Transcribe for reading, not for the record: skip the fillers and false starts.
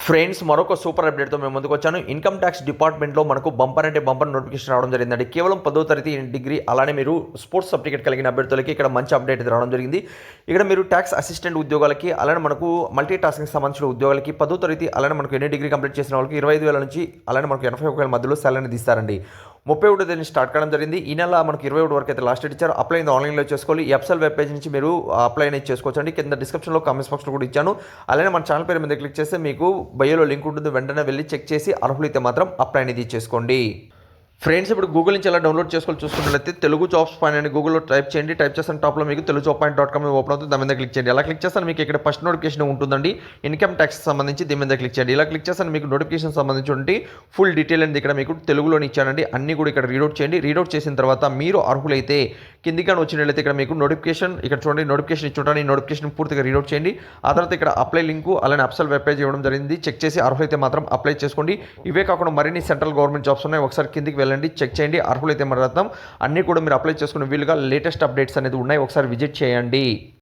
Friends మరొక super అప్డేట్తో మేము ముందుకు వచ్చాను. ఇన్కమ్ ట్యాక్స్ డిపార్ట్మెంట్లో మనకు బంపర్ నోటిఫికేషన్ రావడం జరిగిందండి. కేవలం 10వ తరగతి డిగ్రీ అలానే మీరు స్పోర్ట్స్ సర్టిఫికేట్ కలిగిన అభ్యర్థులకి ఇక్కడ మంచి అప్డేట్ రావడం జరిగింది. ఇక్కడ మీరు ట్యాక్స్ అసిస్టెంట్ ఉద్యోగాలకి అలానే మనకు మల్టీ టాస్కింగ్ సంబంధించిన ఉద్యోగాలకి 10వ తరగతి అలానే మనకు ఎన్ని డిగ్రీ కంప్లీట్ చేసిన వాళ్ళకి 25,000 నుంచి అలానే మనకు 81,000 మధ్యలో శాలరీని తీస్తారండి. 31వ తేదీని స్టార్ట్ కావడం జరిగింది. ఈ నెల మనకు 21 వరకు అయితే లాస్ట్ డేట్ ఇచ్చారు. అప్లై అయింది ఆన్లైన్లో చేసుకోవాలి. ఈ ఎఫ్సెల్ వెబ్ పేజ్ నుంచి మీరు అప్లై అనేది చేసుకోవచ్చు అండి. కింద డిస్క్రిప్షన్లో కామెంట్స్ బాక్స్లో కూడా ఇచ్చాను. అలానే మన ఛానల్ పేరు మీద క్లిక్ చేస్తే మీకు బయోలో లింక్ ఉంటుంది. వెంటనే వెళ్ళి చెక్ చేసి అర్హులైతే మాత్రం అప్లై అనేది చేసుకోండి. ఫ్రెండ్స్, ఇప్పుడు గూగుల్ నుంచి ఎలా డౌన్లోడ్ చేసుకోవాలి చూసుకున్నట్లయితే తెలుగు జాబ్స్ పాయింట్ అని గూగుల్లో టైప్ చేయండి. టైప్ చేసిన టాప్లో మీకు telugujob.com ఓపెన్ అవుతుంది. దాని మీద క్లిక్ చేయండి. అలా క్లిక్ చేస్తాను మీకు ఇక్కడ ఫస్ట్ నోటిఫికేషన్ ఉంటుందండి. ఇన్కమ్ ట్యాక్స్ సంబంధించి దీని మీద క్లిక్ చేయండి. ఇలా క్లిక్ చేస్తాను మీకు నోటిఫికేషన్ సంబంధించి ఫుల్ డీటెయిల్ అనేది ఇక్కడ మీకు తెలుగులోని ఇచ్చానండి. అన్ని కూడా ఇక్కడ రీడౌట్ చేయండి. రీడౌట్ చేసిన తర్వాత మీరు అర్హులైతే కిందికి వచ్చినట్లయితే ఇక్కడ మీకు నోటిఫికేషన్ ఇక్కడ చూడండి, నోటిఫికేషన్ ఇచ్చుంటాను. ఈ నోటిఫికేషన్ పూర్తిగా రీడౌట్ చేయండి. ఆ తర్వాత ఇక్కడ అప్లై లింకు అలానే అప్సల్ వెబ్ పేజ్ ఇవ్వడం జరిగింది. చెక్ చేసి అర్హులైతే మాత్రం అప్లై చేసుకోండి. ఇవే కాకుండా మరిన్ని సెంట్రల్ గవర్నమెంట్ జాబ్స్ ఉన్నాయి. ఒకసారి కిందికి వెళ్ళండి, చెక్ చేయండి. అర్హులైతే మాత్రం అన్నీ కూడా మీరు అప్లై చేసుకునే వీలుగా లేటెస్ట్ అప్డేట్స్ అనేది ఉన్నాయి. ఒకసారి విజిట్ చేయండి.